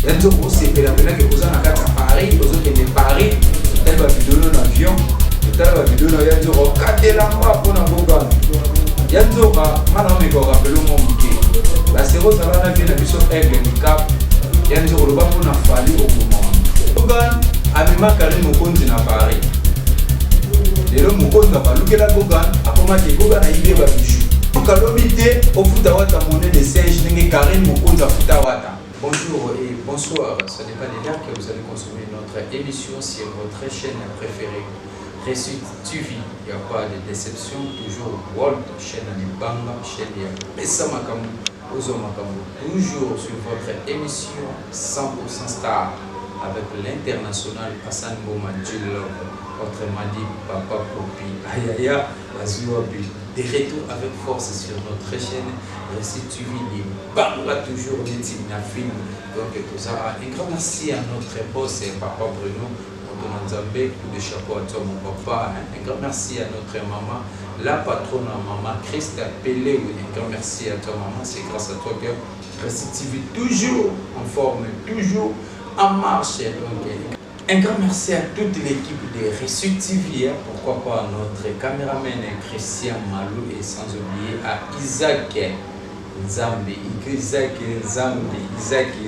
Yanzo osepela pena ke koza na kati ya Paris ozokende Paris tala ba video na avion tala ba video na yanzo okatela mwa mpona Gogan yanzo mana omeka okapela mo moke basero ozala na vie na biso aigle handicap yanzo koloba mpona fali okoma Gogan amema Karim Mokonzi na Paris lelo Mokonzi abalukela Gogan akomaki Gogan ayibe ba bijou okalobi te ofuta wata monnaie de singe ndenge Karim Mokonzi afuta wata. Bonjour et bonsoir, ça dépend des liens que vous allez consommer notre émission sur votre chaîne préférée. Réussite TV, il n'y a pas de déception, toujours World, chaîne Alibanga, chaîne Pessa Makamou, Ozo Makamou, toujours sur votre émission 100% Star avec l'international Hassan Bouma Djilov, votre Madi Papa Popi, Ayaya, Azuabi. De retour avec force sur notre chaîne Réussite TV, Libanga toujours des film. Donc tout ça, un grand merci à notre boss Papa Bruno, Nzambe, coup de chapeau à toi mon papa. Un grand merci à notre maman, la patronne maman Christa Pelé. Un grand merci à toi maman, c'est grâce à toi que Réussite TV toujours en forme, toujours en marche. Donc, un grand merci à toute l'équipe de Réussite TV, pourquoi pas à notre caméraman Christian Malou et sans oublier à Isaac Nzambi, Isaac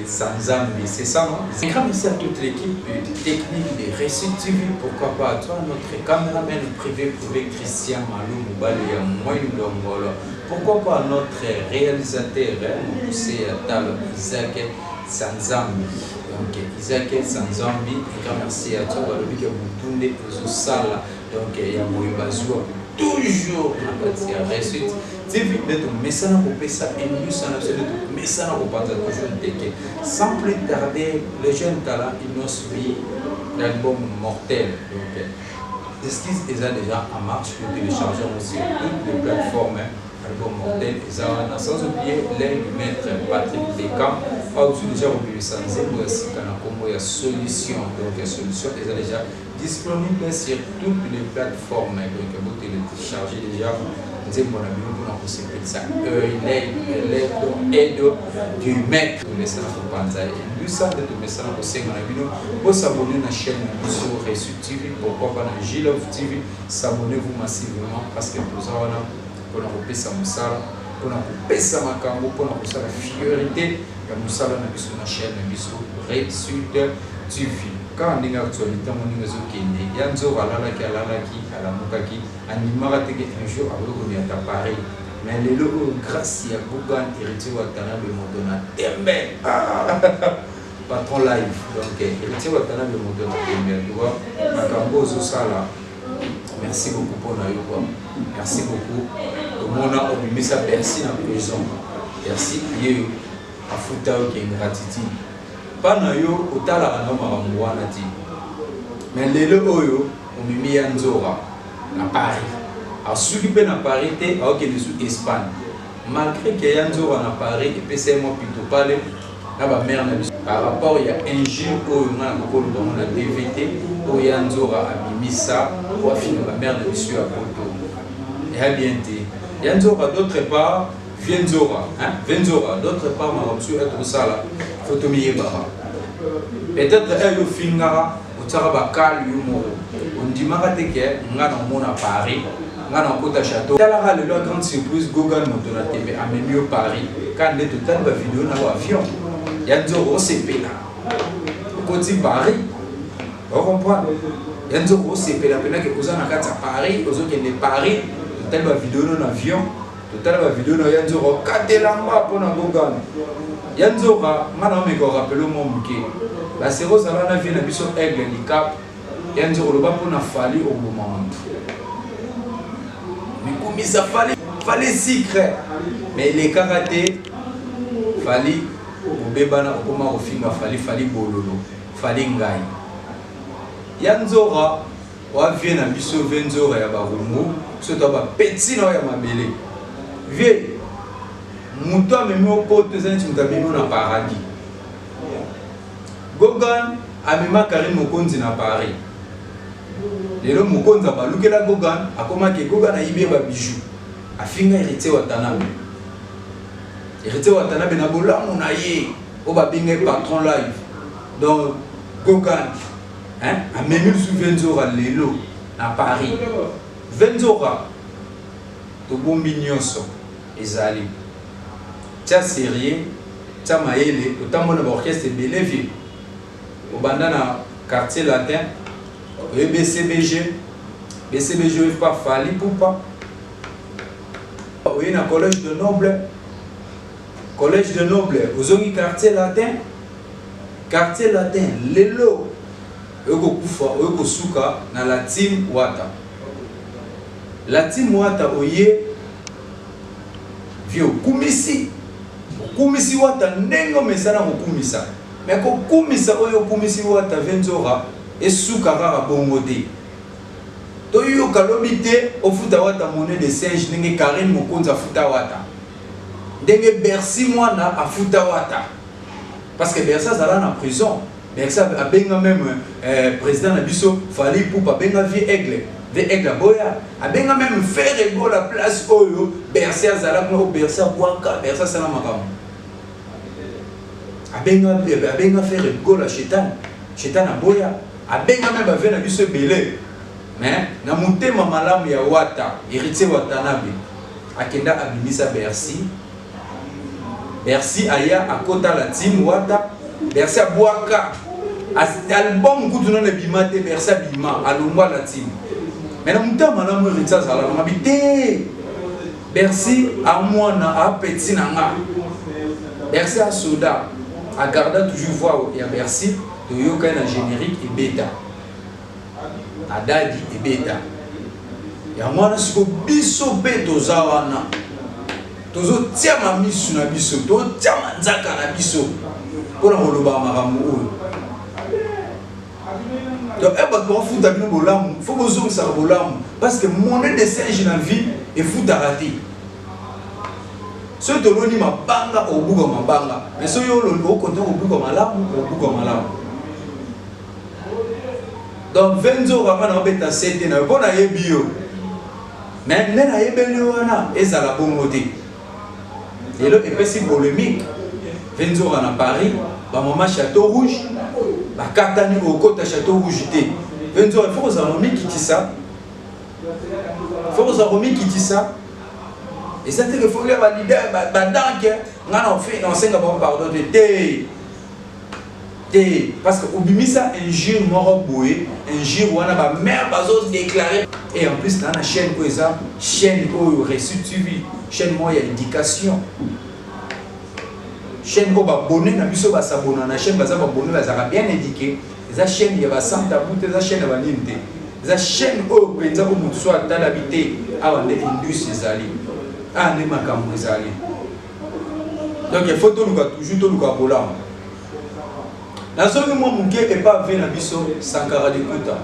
Sanzambi, c'est ça non? Un grand merci à toute l'équipe technique de Réussite TV, pourquoi pas à toi notre caméraman privé Christian Malou Moubalé Moindongolo, pourquoi pas à notre réalisateur Moussé Tal Isaac Sanzambi. Donc Isaac Sanzambi, un grand merci à toi. Walobi que vous tournez aux salles. Donc il y a Moïbazou toujours na partie Réussite TV de tout message pour ça et nous ça n'a pas de message pour pas toujours teke. Sans plus tarder, les jeunes talents ils nous suivi l'album Mortel. Donc Esquisse est déjà en marche pour télécharger aussi toutes les plateformes. Album Mortel et sans oublier les maître Patrick Descamps pas aussi déjà oublié sans zéro aussi quand il y a solution donc la solution est déjà disponible sur toutes les plateformes donc vous téléchargez déjà c'est mon ami pour la possibilité ça l'aide du maître pour les salles pour panza et nous ça de tout message pour c'est mon ami pour s'abonner à la chaîne sur Réussite TV pourquoi pas dans Gilov TV s'abonnez-vous massivement parce que tout ça pour kopesa musala pour kopesa makambo pour kosala fiorité ya musala na biso na chaîne na biso Réussite TV quand ndinga actualité moninga zokende ya nzo alalaki alamukaki animaka teke un jour aboko ni ata Paris mais lelo grâce ya Gogan héritier watana be modona tembe patron live donc héritier watana be modona tembe tu vois makambo zo sala. Merci beaucoup pour nous. Merci beaucoup. Mon a obligé ça merci dans la prison. Merci Dieu à fouta qui est gratitude. Pas na yo otala na mwana ti. Mais lelo oyo o mimi ya nzora na Paris. A s'occuper na Paris te a ok sous Espagne. Malgré que ya nzora na Paris et pese mo plutôt parler na ba mère na par rapport il y a un jour oyo na ko na DVT o ya nzora abimisa pour finir la mère de monsieur à Porto. Et à bien dit. Yanzora d'autre part, Vienzora, Venzora, d'autre part, ma monsieur est au sala, Photomier Bara. Peut-être elle au Fingara, au Tarabakal, on dit Marateke, on a dans mon à Paris, on a dans Côte à Château. Talara, le leur grande surprise, Gogan Montona TV, à même au Paris, quand les total de vidéo dans l'avion. Yanzora, c'est pénal. Au côté Paris, on comprend. Yanzo c'est la peine que vous en avez à Paris, aux autres qui Paris, total la vidéo dans l'avion, total la vidéo dans Yanzo, 4 lamba pour Gogan. Yanzo, madame, je rappelle mon bouquet. La séro, ça va venir à Bisson Aigle handicap. Yanzo, le bas pour la fali au moment. Mais comme ça fallait secret. Mais les karaté, fallait au bébana, au comment au finger, fallait bololo, fallait ngaï. Yanzora wa vie na biso venzora ya barumu so to ba petit na ya mabele vie muto amemi opoto zani mutamemi na paradis Gogan amema Karim Mokonzi na Paris lelo Mokonzi abalukela Gogan akomaki Gogan ayibe ba bijou afinga héritier watanabe na bolamu na ye o ba binga patron live donc Gogan hein a même sous Venzora lelo à Paris Venzora to bombi nyonso ezali tia sérieux tia maele otamona ba orchestre belevie au bandana quartier latin et BCBG pas Fali Poupa oui na collège de noble aux ongi quartier latin lelo eko kufa eko suka na la team wata oye vio kumisi wata nengo mesana kumisa mais ko kumisa oyo kumisi wata Venzora esuka kaka bongo te to yo kalobi te ofuta wata monnaie de singe ndenge Karine Mokonzi afuta wata ndenge Bercy mwana afuta wata parce que Bercy azala na prison Bercy abenga même président na biso Fali Poupa abenga vie aigle boya abenga même faire ego la place oyo Bercy azala ko Bercy abwaka Bercy asala makambo abenga faire ego la chétan aboya abenga même bave na biso belé mais na mutema malamu ya wata héritier Watanabe akenda abimisa Bercy aya akota la team wata Bercy abwaka album kutu na bimate Bercy bima alongwa la team mais na mutema malamu héritier azala na mabité Bercy a mwana a petit nanga Bercy a soda a garda toujours voix ya Bercy de yoka na générique et bêta adadi et bêta ya mwana siko biso pe tozawana tozo tia mamisu na biso to tia manzaka na biso pona koloba makambo oyo to eba ko futa bino bolamu faut bozong sa bolamu parce que monnaie de singe na vie et futa raté so toloni mabanga obuka mabanga mais so yo lo konta obuka malamu donc Venzora va na beta sete na bona yebio mais na yebeli wana ezala bongo te lelo epesi polémique Venzora na Paris ba mama Château Rouge ba katani au côté Château Rouge te Venzora faut que Romi qui ça et ça te que faut les valider ba danke ngana on fait on senga bon pardon de parce que obimisa injure moro boye injure wana ba mère bazo déclarer et en plus dans la chaîne ko eza chaîne ko reçu TV chaîne moi ya éducation chaîne ko ba bonné na biso ba s'abonner na chaîne baza ba bonné baza bien éduqué eza chaîne ya ba santa boute eza chaîne ba ninte eza chaîne ko penza ko mutu so atala bité awa ne indus ezali ne makambo ezali donc il faut toujours luka bola na soki mwa muke epa ve na biso Sankara de Kuta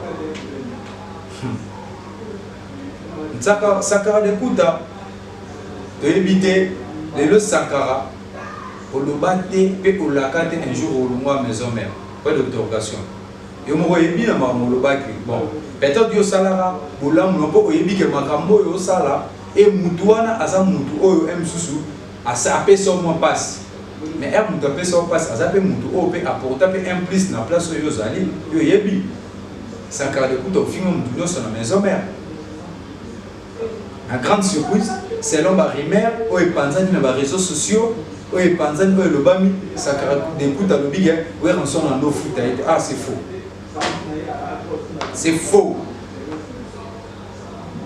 Sankara de Kuta toyebi te lelo Sankara oloba te mpe olaka te un jour olongwa maison mère point d'interrogation yo moko oyebi na makambo olobaki bon peut-être yo osalaka bolamu na mpo oyebi ke makambo oyo osala e mutu wana aza mutu oyo mosusu apesa mwa mpasi mais un mutu apesa mpasi aza mpe mutu oyo mpe aporta mpe un plus na place oyo ozali yo oyebi Sankara de Kuta ofinga mutu nyonso na maison mère en grande surprise selon barimer oyo epanzani na baréseaux sociaux oyo epanzani oyo elobami Sankara de Kuta alobi ke oyo ranson na ndo futa ete c'est faux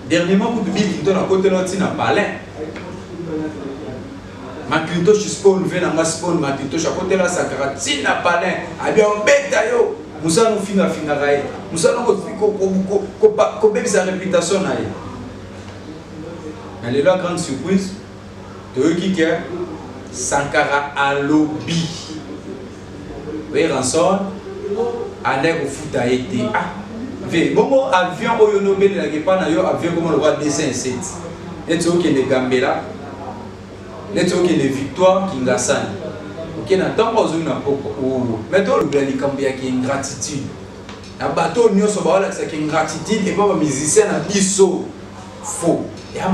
dernièrement kutu bikinto na kote na ntina palin Macintosh spawn vena ma spawn Macintosh à côté là Sankara tina palin abia obeta yo musano finga rae musano ko bebisa réputation na ye mais la grande surprise de qui que Sankara alobi oui ranson ane ko futa ete ve bongo avion oyo nobeli la kepa na yo avion comme le roi dessin 7 et to ke ne Gambela nettoqué les victoires Kingasani. Ok, na tango ozui na poko. Mais toi le likambo ya ki ingratitude. Na bateau nyonso ba wala ki ingratitude et pas ba musicien na biso faux. Ya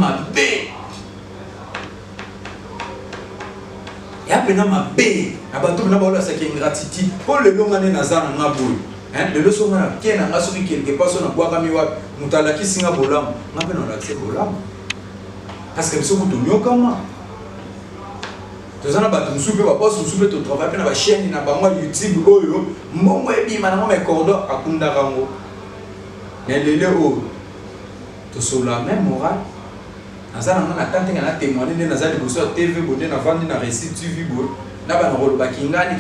ya pena mabe na bato na bolo sa ingratitude pour le longane na zana ngaboy le leçon na kena nga soki quelque part so na bwaka miwa mutalaki singa bolam nga pena na tse bolam parce que biso kutu nyokama tozana bato musupe ba poste musupe to travail pena ba chaîne na ba YouTube oyo mbongo ebima na ngome cordon akunda rango mais lele o to sur la même morale azana na tante ngana témoigner na zali boso TV bonde na vandi na récit TV bo na ba ngolo ba kingani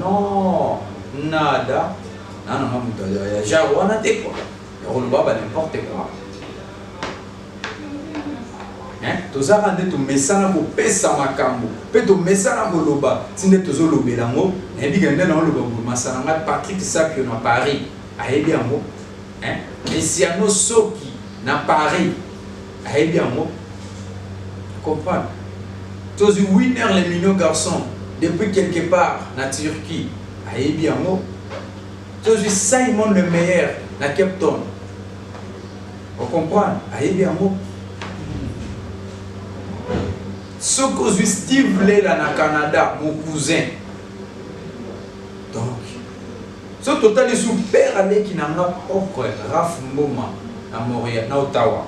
non nada nana mamuta ya jaro wana te quoi ngolo ba n'importe quoi tozaka nde tomesana kopesa makambo mpe tomesana koloba tinde tozolobela yango nayebi kende na oloba masana nga Patrick Sapio na Paris ayebi yango Messiano Soki na Paris ayebi yango comprendre tozi winner les millions garçons depuis quelque part na Turquie ayebi yango tozi Simon le meilleur na Cape Town on comprend ayebi yango Sokozui Steve Lela na Canada, mon cousin. Donc, ce total est super année qui n'a pas propre Raf Mboma à Montréal, à Ottawa.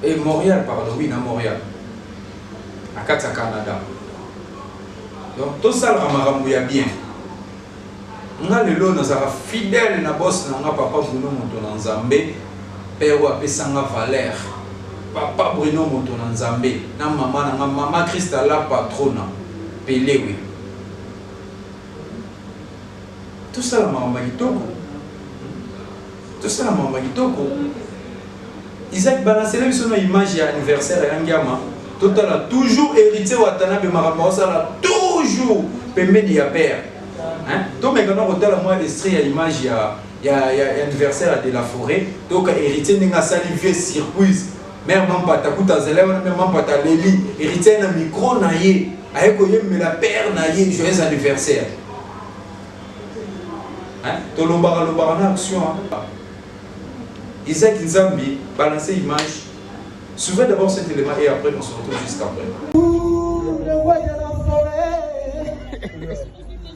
Et Montréal, pardon, oui, à Montréal. À Kata Canada. Donc, tout ça, le a bien. On a le lot, nous avons fidèle, na boss, na papa Bruno Moto Nzambe, père ou apesanga Valère. Papa Bruno Moto Nzambe, na maman Christa la patrona, Pelé oui. Tout ça la maman Kitoko. Tout ça la maman Kitoko. Isaac Balancele son image et anniversaire à Ngama. Tout a toujours hérité Watanabe Maramba, ça l'a toujours pembe dia père. Hein? Donc maintenant on a moi l'estrie à l'image il y a anniversaire à de la forêt. Donc hérité n'enga salivé circuit. Mère Mampata Koutazela, mère Mampata Leli, héritier na micro naïe, avec mais la père naïe, joyeux anniversaire. Hein? Tolombara Lombara action. Isaac Nzambi, balancer image. Souvent d'abord cet élément et après on se retrouve juste après.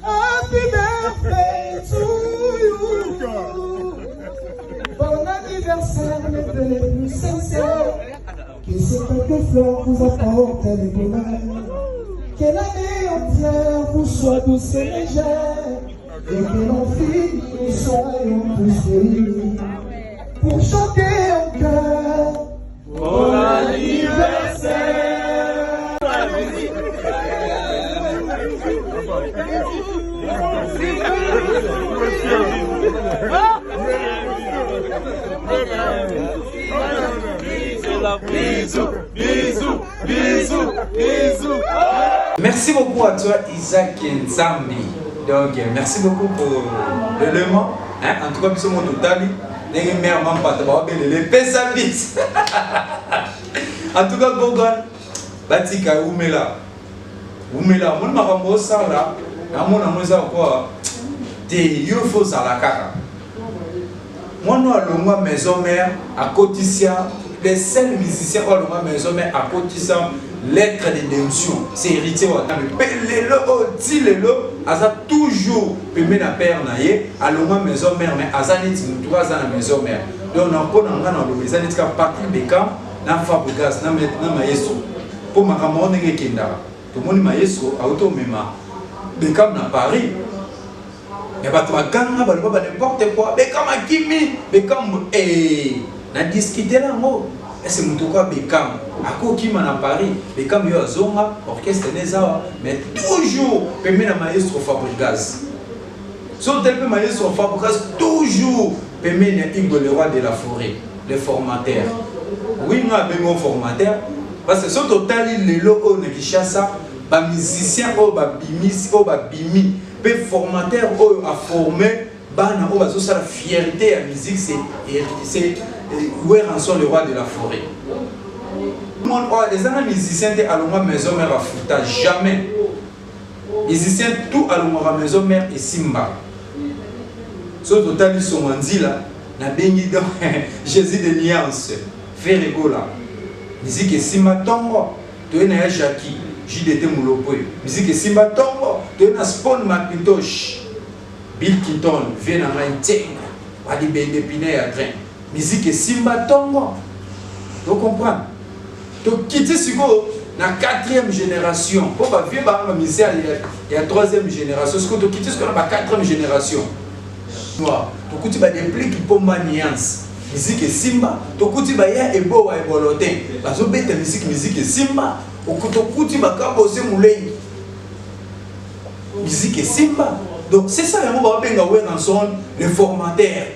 Happy birthday to you. Bon anniversaire, mes vœux les plus sincères. Que ces quelques fleurs vous apportent le bonheur. Que l'année entière vous soit douce et légère. Et que l'on finisse, nous soyons tous réunis. Pour chanter en cœur. Bon anniversaire. Bisous, bisous, bisous, bisous. Merci beaucoup à toi Isaac Nzambi. Donc merci beaucoup pour l'élément. En tout cas, bisous mon total. Les mères m'ont pas les pesa bis. En tout cas, Gogan, Batika Oumela. Oumela, mon marambo sala. Mon amour quoi? T'es yofo salakara. Moi, nous allons à maison mère à Cotissia. Les seuls musiciens qui ont à maison mère à Cotissia. Lettre de démission. C'est héritier. Les lots, dit les lots, Aza toujours permis à père naïe. À l'homme maison mère, mais Azanit, nous trois ans à maison mère. Donc, on a un peu dans les années qui ont parti de camp, dans Fabregas, dans Maestro. Pour ma maman, on est Kendara. Tout le monde Maestro, à Automema. Beckham à Paris. Mais bah toi ganga bah n'importe quoi. Beckham à Kimi, Beckham on a discuté là moi. Et c'est mon quoi Beckham. À quoi Kimi à Paris. Beckham yo zonga orchestre Neza mais toujours permet la maestro Fabregas. Sauf tel que maestro Fabregas toujours permet Hugo le roi de la forêt, le formateur. Oui nous avons formateur parce que ce total les locaux ne Kinshasa. Les musiciens bimi pe formateur a formé bana o bazo la fierté à musique c'est où est rançon le roi de la forêt. Les musiciens de alonga maison mère afuta jamais. Musiciens tout alonga maison mère et simba. Ce total ils sont mandi là na bengi donc Jésus de nuance fait rigola. Musique et simba tongo to na Jackie JDT Moulopoe. Musique et Simba Tongo. Tu es Spawn Macintosh. Bill Clinton. Viens à Maïtien. Wadi Bende Piné à train. Musique et Simba Tongo. Tu comprends? Tu quittes ce go. La 4e génération. Pour pas vivre dans la misère, il y a 3e génération. Ce que tu quittes, ce qu'on a la 4e génération. Noir. Tu quittes des plis qui peuvent maniance. Musique et Simba. Tu quittes des ebo et bolotin. Parce que tu musique et Simba. Tu quittes des kabose moulin. Musique et Simba. Donc c'est ça, on va bien le formateur.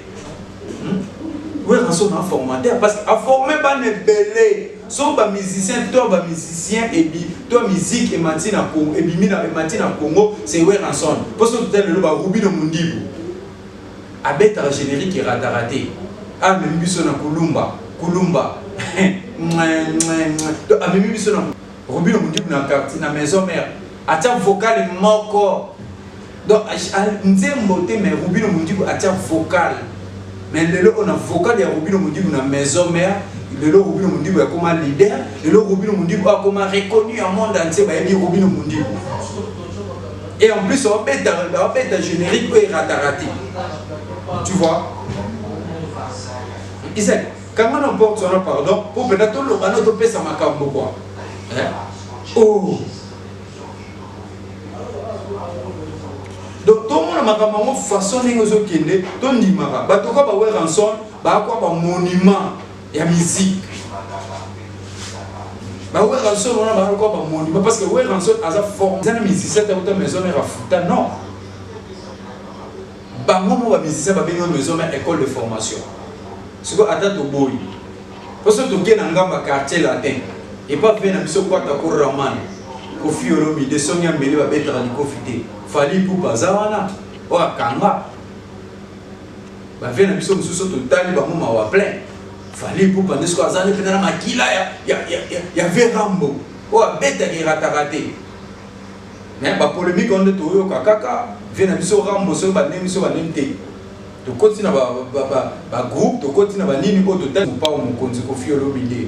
Oui, on a un formateur. Parce qu'à former, pas de belé. So ba musicien, toi ba musicien et toi musique et matina Congo et bimina et matina Congo, c'est ouais ranson. Parce que tout à l'heure ba Ruby no Mundibu. Abeta générique et raté. Ah même biso na Kulumba. Ah même biso na Ruby no Mundibu na quartier na maison mère. Atia vocal moko. Donc nzembo te mais Ruby no Mundibu atia vocal. Mais le on a vocal de Ruby no Mundibu na maison mère. Le Ruby no Mundibu est comme un leader, le Ruby no Mundibu est comme un reconnu au monde entier, il y a Ruby no Mundibu. Et en plus, on va mettre un générique et ratarati. Tu vois? Isaac, comment on porte son pardon pour peut-être tout le monde peut ça m'a quoi? Oh! Donc tout le monde m'a vraiment façonné aux autres qui ne ton nimara. Bah tout quoi bah ouais rançon, bah quoi bah monument. Il y a musique. Bah ouais rançon on a bah quoi bah monument parce que ouais rançon a sa forme. C'est un musicien qui a une maison mais rafuta non. Bah moi bah musicien bah bien une maison mais école de formation. C'est quoi attends au boy. Parce que tu gagnes dans un quartier latin et pas venir à mission quoi ta couraman. Kofi Olomi de Sonia Mbele va être à l'icofité. Fali pour Bazawana. Oh Kanga. Bah venir à mission sous total bah moi va plein. Fallait pour pendant ce qu'on a fait dans la maquille, il y avait Rambo. Oh, bête qui raté. Mais la polémique on est au Kaka, vient à mission Rambo, sur la même sur la même thé. Tu continues à groupe, tu continues à nini au total ou pas mon compte au fiolo billet.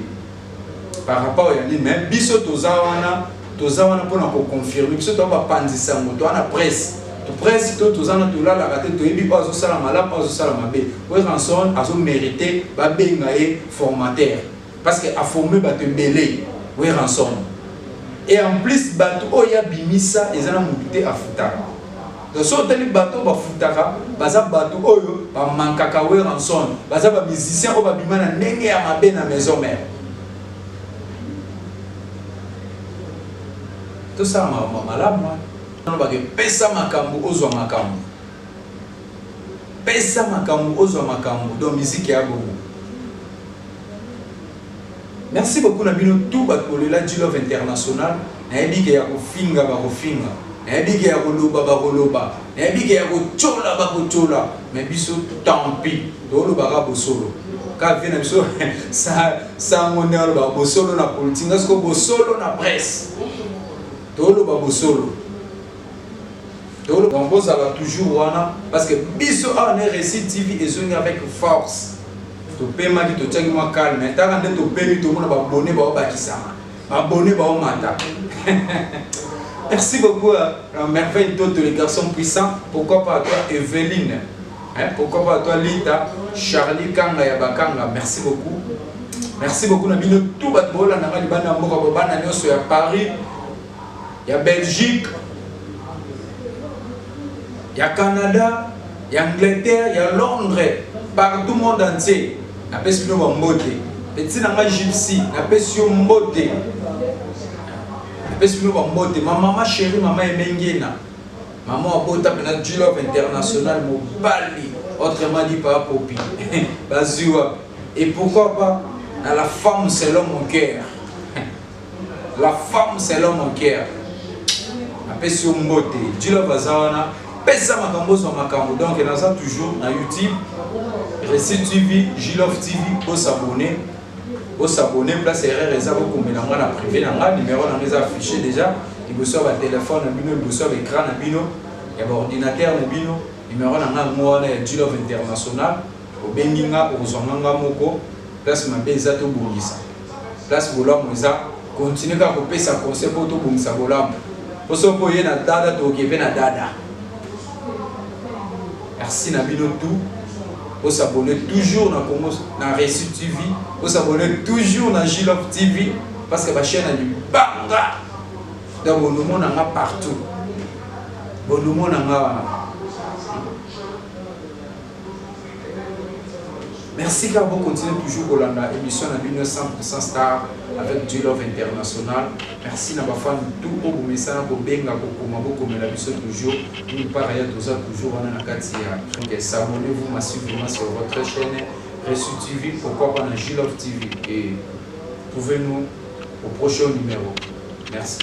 Par rapport à lui, même biso tozawana pour confirmer, biso tu vas pas ça, tu as la presse. Tu presse tous ans tu là la raté tu es pas au salam là pas au salam bé ouais rançon a mérité ba bengaé formateur parce que a formé ba te belé ouais rançon et en plus bato oya bimisa ezana mubité a futaka donc so teli bato ba futaka baza bato oyo ba mankaka ouais rançon baza ba musicien o ba bimana ndenge ya mabe na maison mère tout ça malade moi. Pesa makambu ozwa makambu. Pesa makambu ozwa makambu. Donc musique ya bobo. Merci beaucoup na bino tout bakolela G-Love International. Na yebike ya kofinga ba kofinga. Na yebike ya koloba ba koloba. Na yebike ya kochola ba kochola. Mais biso tant pis. Tolo ba bosolo. Ka vient na biso ça monel ba bosolo na politique, parce que bosolo na presse. Tolo ba bosolo. Donc vous avez toujours wana parce que biso on est récit TV et zone avec force. To pema ki to tchaki moi calme, mais ta rande to pemi to mona ba abonné ba bakisama. Ba abonné ba mata. Merci beaucoup à merveille d'autres les garçons puissants. Pourquoi pas à toi Evelyne? Pourquoi pas à toi Lita, Charlie Kanga ya Bakanga. Merci beaucoup. Merci beaucoup na bino tout bat bola na ngali bana mboka bana nyoso ya Paris. Ya Belgique. Il y a Canada, il y a Angleterre, il y a Londres, partout le monde entier. La peste nous va monter. Petit n'a pas gypsy, la peste nous va monter. La peste nous va monter. Ma maman chérie, maman est mengena. Maman a beau taper dans G-Love International, mon bali. Autrement dit, pas Popi. Bazua. Et pourquoi pas, dans la femme, c'est l'homme au cœur. La femme, c'est l'homme au cœur. La peste nous va monter. G-Love Azana. Pesa makambo sur makambo. Donc on a toujours na YouTube Récit TV, G-Love TV pour s'abonner. Pour s'abonner, place erreur et ça vous combien dans la privé dans la numéro dans les affichés déjà. Il vous sort le téléphone, il vous sort l'écran, il y a l'ordinateur, numéro dans la moi G-Love International. Au Benginga, au Zonanga Moko, place ma beza to Boulissa. Place Boula Moza, continuer à couper sa conseil pour tout bon sa bolam. Pour ce pour y na dada to qui na dada. Merci na bino tout. Pour s'abonner toujours dans Congo na Réussite TV. Pour s'abonner toujours dans Gilov TV parce que ma chaîne a du banga. Donc bon monde en a partout. Bon monde en a. Merci car vous continuez toujours Hollanda, émission à 100% Star avec Gilov International. Merci à fan tout pour vous message pour benga pour comme la mission toujours. Nous pareil toujours on a Katia. Donc abonnez-vous massivement sur votre chaîne Réussite TV, pourquoi pas dans Gilov TV et trouvez-nous au prochain numéro. Merci.